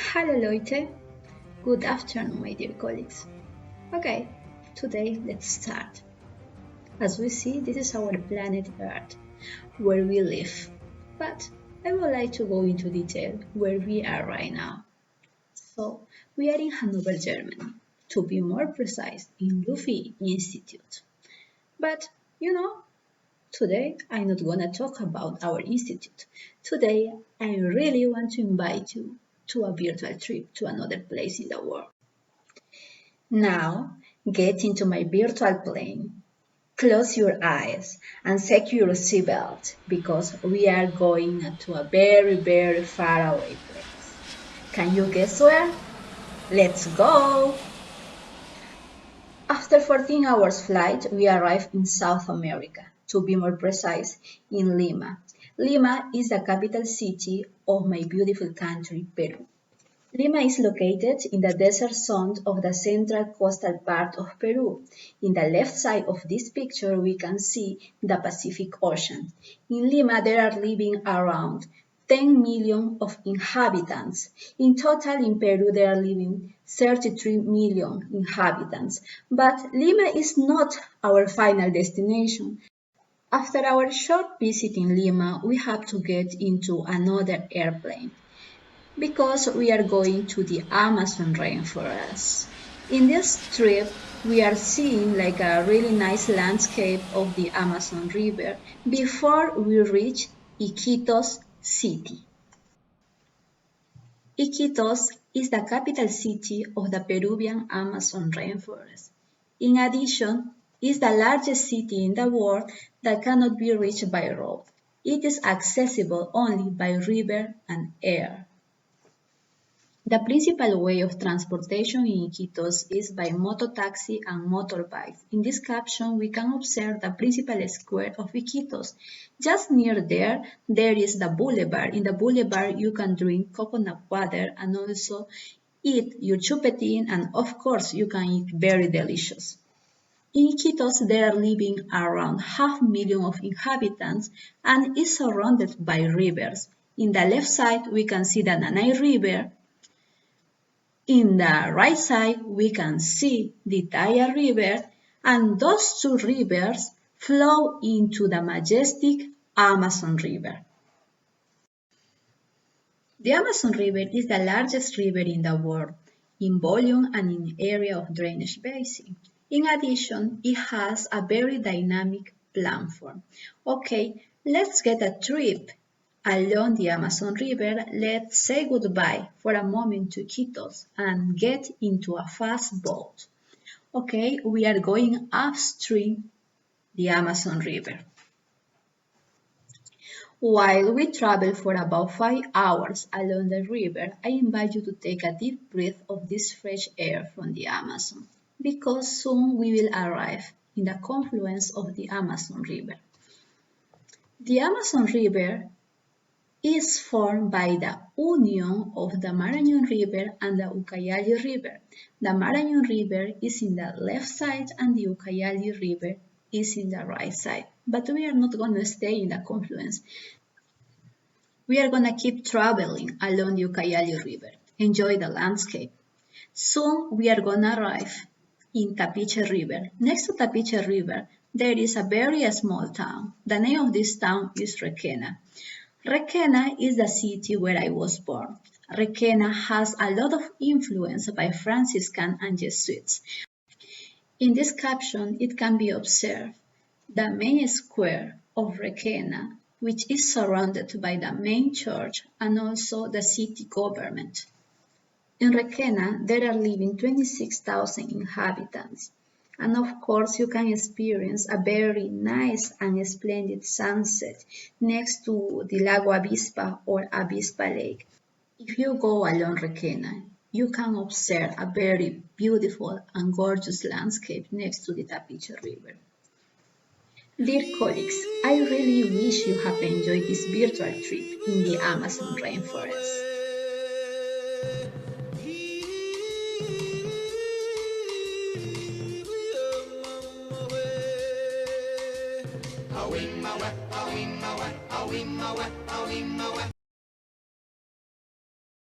Hallo Leute, good afternoon my dear colleagues. Okay, today let's start. As we see, this is our planet Earth, where we live. But I would like to go into detail where we are right now. So, we are in Hanover, Germany, to be more precise, in Luffy Institute. But, today I'm not gonna talk about our institute. Today I really want to invite you to a virtual trip to another place in the world. Now, get into my virtual plane. Close your eyes and secure your seatbelt because we are going to a very, very far away place. Can you guess where? Let's go! After 14 hours flight, we arrive in South America, to be more precise, in Lima. Lima is the capital city of my beautiful country, Peru. Lima is located in the desert zone of the central coastal part of Peru. In the left side of this picture, we can see the Pacific Ocean. In Lima, there are living around 10 million of inhabitants. In total, in Peru, there are living 33 million inhabitants. But Lima is not our final destination. After our short visit in Lima, we have to get into another airplane because we are going to the Amazon rainforest. In this trip, we are seeing like a really nice landscape of the Amazon River before we reach Iquitos city. Iquitos is the capital city of the Peruvian Amazon rainforest. In addition, it is the largest city in the world that cannot be reached by road. It is accessible only by river and air. The principal way of transportation in Iquitos is by mototaxi and motorbikes. In this caption, we can observe the principal square of Iquitos. Just near there is the boulevard. In the boulevard, you can drink coconut water and also eat your chupetin, and of course, you can eat very delicious. In Iquitos, there are living around 500,000 of inhabitants and is surrounded by rivers. In the left side, we can see the Nanay River. In the right side, we can see the Taya River, and those two rivers flow into the majestic Amazon River. The Amazon River is the largest river in the world in volume and in area of drainage basin. In addition, it has a very dynamic platform. Okay, let's get a trip along the Amazon River. Let's say goodbye for a moment to Iquitos and get into a fast boat. Okay, we are going upstream the Amazon River. While we travel for about 5 hours along the river, I invite you to take a deep breath of this fresh air from the Amazon, because soon we will arrive in the confluence of the Amazon River. The Amazon River is formed by the union of the Marañón River and the Ucayali River. The Marañón River is in the left side and the Ucayali River is in the right side. But we are not going to stay in the confluence. We are going to keep traveling along the Ucayali River. Enjoy the landscape. Soon we are going to arrive in Tapiche River. Next to Tapiche River, there is a very small town. The name of this town is Requena. Requena is the city where I was born. Requena has a lot of influence by Franciscan and Jesuits. In this caption, it can be observed the main square of Requena, which is surrounded by the main church and also the city government. In Requena, there are living 26,000 inhabitants. And of course, you can experience a very nice and splendid sunset next to the Lago Avispa or Avispa Lake. If you go along Requena, you can observe a very beautiful and gorgeous landscape next to the Tapiche River. Dear colleagues, I really wish you have enjoyed this virtual trip in the Amazon rainforest.